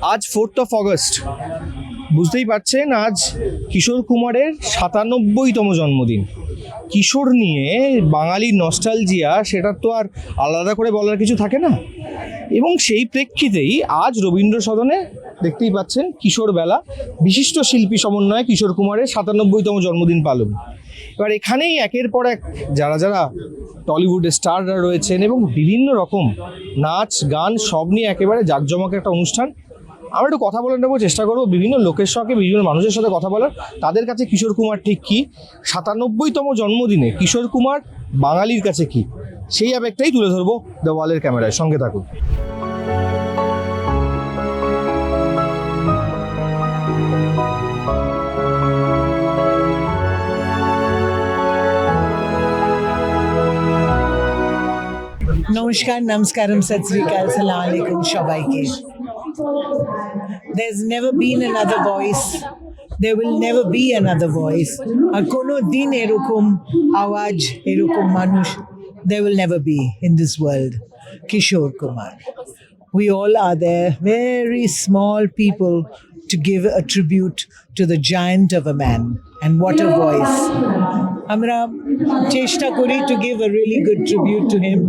আজ 4th August, বুঝতেই পারছেন আজ কিশোর কুমারের 97তম জন্মদিন। কিশোর নিয়ে বাঙালির নস্টালজিয়া, সেটা তো আর আলাদা করে বলার কিছু থাকে না। এবং সেই প্রেক্ষিতেই আজ রবীন্দ্র সদনে দেখতেই পাচ্ছেন কিশোর বেলা, বিশিষ্ট শিল্পী সমন্বয়ে কিশোর কুমারের 97তম জন্মদিন পালন। এবার এখানেই একের পর এক যারা যারা টলিউডের স্টাররা রয়েছেন এবং বিভিন্ন রকম নাচ গান সব নিয়ে একেবারে জাঁকজমক একটা অনুষ্ঠান। আমরা একটু কথা বলে নেবো, চেষ্টা করবো বিভিন্ন লোকের সঙ্গে, বিভিন্ন মানুষের সাথে কথা বলার, তাদের কাছে কিশোর কুমার ঠিক কী, 97তম জন্মদিনে কিশোর কুমার বাঙালির কাছে কী, সেই আবেগটাই তুলে ধরবো দ্য ওয়ালের ক্যামেরায়। সঙ্গে থাকুন। নমস্কার, নমস্কারম, সত শ্রী আকাল, সালাম আলাইকুম সবাইকে। There's never been another voice, there will never be another voice, আর কোনো দিন এরকম আওয়াজ, এরকম মানুষ there will never be in this world. Kishore Kumar, we all are there, very small people, to give a tribute to the giant of a man. And what a voice. Amra cheshta kori to give a really good tribute to him,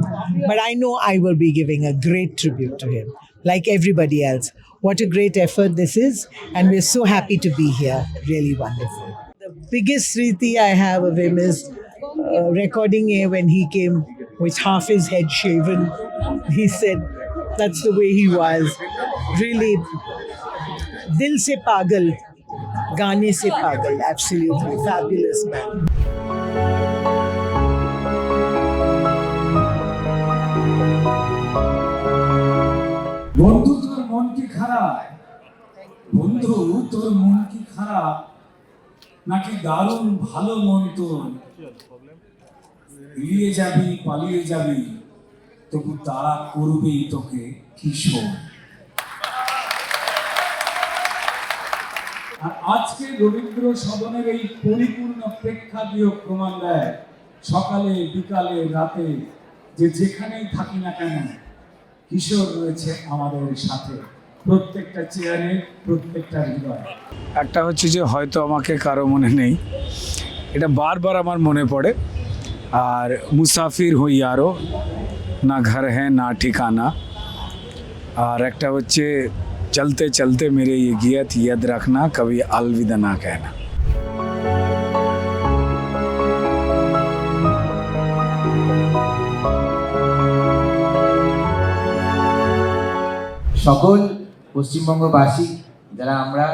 but I know I will be giving a great tribute to him, like everybody else. What a great effort this is, and we're so happy to be here. Really wonderful. The biggest Sriti I have of him is recording here when he came with half his head shaven. He said that's the way he was. Really, dil se pagal, gaane se pagal. Absolutely fabulous man. বন্ধু তোর মন কি খারাপ, বন্ধু তোর মন কি খারাপ, নাকি দারুণ ভালো মন তোর? এড়িয়ে যাবি, পালিয়ে যাবি, তবু তারা করবেই তোকে কিশোর। আর আজকে রবীন্দ্র সদনের এই পরিপূর্ণ প্রেক্ষাগৃহ প্রমাণ দেয়, সকালে বিকালে রাতে যে যেখানেই থাকি না কেন, কিশোর রয়েছে আমাদের সাথে, প্রত্যেকটা চেয়ারে, প্রত্যেকটা হৃদয়ে। একটা হচ্ছে যে হয়তো আমাকে কারো মনে নেই, এটা বারবার আমার মনে পড়ে। আর মুসাফির হই আরো, না ঘর হ্যাঁ না ঠিকানা। আর একটা হচ্ছে চলতে চলতে মেরে ये गियत याद रखना कभी अलविदा ना कहना। সকল পশ্চিমবঙ্গবাসী, যারা আমরা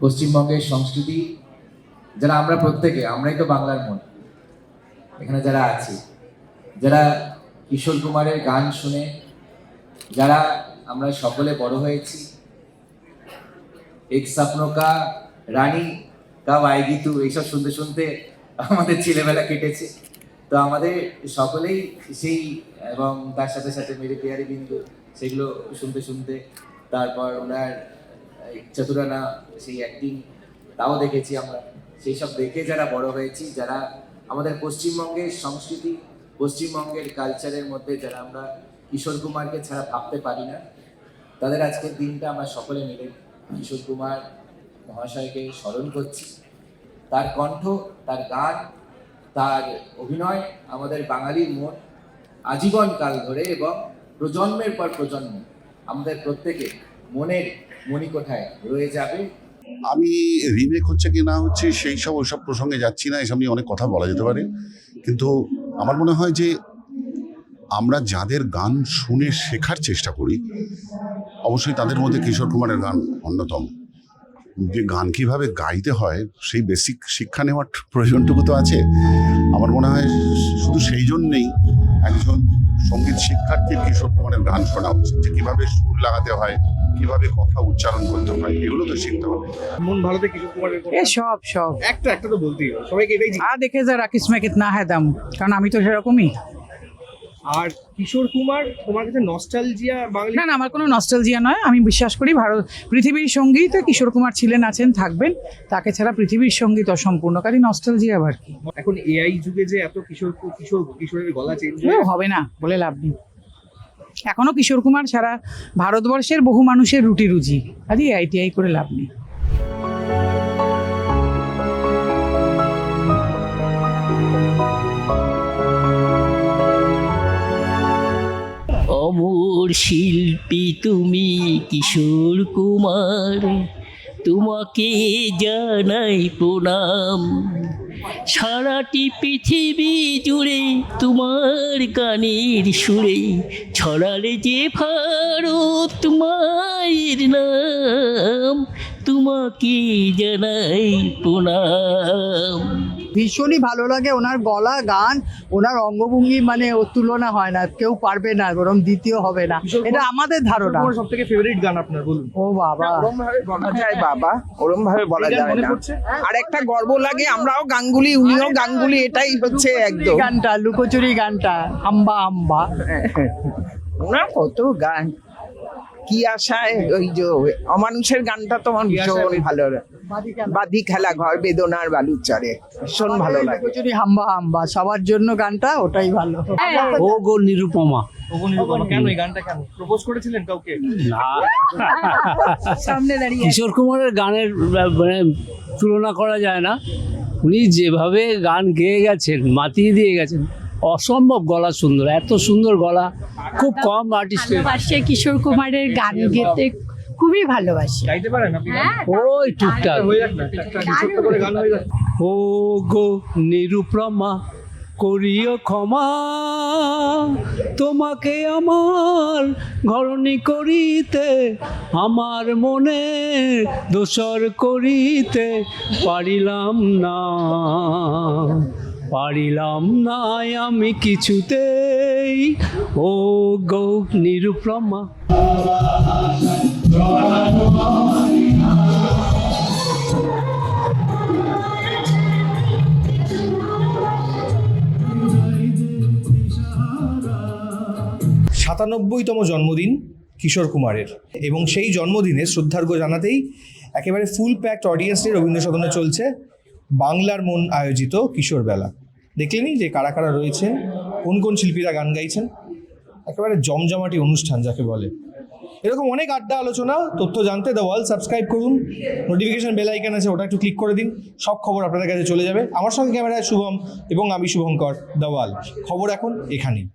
পশ্চিমবঙ্গের সংস্কৃতি, যারা আমরা প্রত্যেকে, আমরাই তো বাংলার মন, এখানে যারা আছি, যারা কিশোর কুমারের গান শুনে, যারা আমরা সকলে বড় হয়েছি, এক স্বপ্ন কা রানী কাব আয়েগি তু, এইসব শুনতে শুনতে আমাদের ছেলেবেলা কেটেছে। তো আমাদের সকলেই সেই, এবং তার সাথে সাথে মেরে পেয়ারি বিন্দু, সেগুলো শুনতে শুনতে, তারপর ওনার চতুরানা, সেই অ্যাক্টিং, তাও দেখেছি আমরা। সেই সব দেখে যারা বড় হয়েছি, যারা আমাদের পশ্চিমবঙ্গের সংস্কৃতি, পশ্চিমবঙ্গের কালচারের মধ্যে যারা আমরা কিশোর কুমারকে ছাড়া ভাবতে পারি না, তাদের আজকের দিনটা আমরা সকলে মিলে কিশোর কুমার মহাশয়কে স্মরণ করছি। তার কণ্ঠ, তার গান, তার অভিনয় আমাদের বাঙালির মন আজীবন কাল ধরে এবং প্রজন্মের পর প্রজন্ম আমাদের প্রত্যেকে মনের মণিকোঠায় রয়ে যাবে। আমি রিমেক হচ্ছে কি না হচ্ছে সেই সব ওইসব প্রসঙ্গে যাচ্ছি না, এসব নিয়ে অনেক কথা বলা যেতে পারে, কিন্তু আমার মনে হয় যে আমরা যাদের গান শুনে শেখার চেষ্টা করি, অবশ্যই তাদের মধ্যে কিশোর কুমারের গান অন্যতম। যে গান কীভাবে গাইতে হয় সেই বেসিক শিক্ষা নেওয়ার প্রয়োজনটুকু তো আছে। আমার মনে হয় শুধু সেই জন্যেই একজন সঙ্গীত শিক্ষার্থীর কিশোর কুমারের গান শোনা উচিত, যে কীভাবে সুর লাগাতে হয়, কিভাবে কথা উচ্চারণ করতে হয়, এগুলো তো শিখতে হবে। মন ভালোতে কিশোর কুমারের এ সব সব একটা তো বলতেই হবে, সবাইকে এটাই দেখে যারা কিসমে কিতনা হ্যায় দাম, কারণ আমি তো সেরকমই। আর কিশোর কুমার তোমার কাছে নস্টালজিয়া বাঙালি? না, আমার কোনো নস্টালজিয়া নয়। আমি বিশ্বাস করি পৃথিবীর সঙ্গীত কিশোর কুমার ছিলেন, আছেন, থাকবেন। তাকে ছাড়া পৃথিবীর সঙ্গীত অসম্পূর্ণ। কারণ নস্টালজিয়া আবার কি? এখন এআই যুগে যে এত কিশোরের গলা চেঞ্জ হবে না বলে লাভ নেই। এখনও কিশোর কুমার সারা ভারতবর্ষের বহু মানুষের রুটি রুজি, আরে আইটিআই করে লাভ নেই। অমর শিল্পী তুমি কিশোর কুমার, তোমাকে জানাই প্রণাম। সারাটি পৃথিবী জুড়ে তোমার গানের সুরে ছড়ালে যে ভারত মায়ের নাম, তোমাকে জানাই প্রণাম। ভীষণই ভালো লাগে ওনার গলা, গান, ওনার অঙ্গভঙ্গি, মানে ওর তুলনা হয় না, কেউ পারবে না, বরং দ্বিতীয় হবে না, এটা আমাদের ধারণা। সব থেকে ফেভারিট গান আপনার বলুন। ও বাবা, বলা যায় বাবা, ওরম ভাবে বলা যায় না। আর একটা গর্ব লাগে, আমরাও গাঙ্গুলি, উনিও গাঙ্গুলি, এটাই হচ্ছে একদম গানটা, লুকোচুরি গানটা, হাম্বা হাম্বা, ওনার কত গান, কি আশায়, ওই যে অমানুষের গানটা তো আমার ভীষণ ভালো লাগে। বাদি খেলা ঘর বেদনার বালুর চরে, ভীষণ ভালো লাগে। লুকোচুরি হাম্বা হাম্বা সবার জন্য গানটা, ওটাই ভালো। ও গো নিরুপমা, কেন এই গানটা, কেন প্রপোজ করেছিলেন কাউকে? না কিশোর কুমারের গানের মানে তুলনা করা যায় না। উনি যেভাবে গান গেয়ে গেছেন, মাতিয়ে দিয়ে গেছেন, অসম্ভব গলা সুন্দর, এত সুন্দর গলা খুব কম আর্টিস্টের। ভালোবাসে কিশোর কুমারের গান গেতে, খুবই ভালোবাসে। গাইতে পারেন আপনি? ওই টুকটাক। হয়ে যাক না, একটা ছোট্ট করে গান হয়ে যাক। ও গো নিরুপমা করিও ক্ষমা, তোমাকে আমার ঘরণী করিতে, আমার মনে দোসর করিতে পারিলাম না, পারিলাম না আমি কিছুতেই, ও গো নিরুপমা। সাতানব্বইতম জন্মদিন কিশোর কুমারের, এবং সেই জন্মদিনে শ্রদ্ধার্ঘ্য জানাতেই একেবারে ফুল প্যাকড অডিয়েন্স নিয়ে রবীন্দ্র সদনে চলছে বাংলার মন আয়োজিত কিশোর বেলা। দেখলেনই যে কারা কারা রয়েছেন, কোন কোন শিল্পীরা গান গাইছেন, একেবারে জমজমাটি অনুষ্ঠান যাকে বলে। এরকম অনেক আড্ডা, আলোচনা, তথ্য জানতে দ্য ওয়াল সাবস্ক্রাইব করুন, নোটিফিকেশন বেল আইকন আছে ওটা একটু ক্লিক করে দিন, সব খবর আপনাদের কাছে চলে যাবে। আমার সঙ্গে ক্যামেরায় শুভম এবং আমি শুভঙ্কর, দ্য ওয়াল। খবর এখন এখানেই।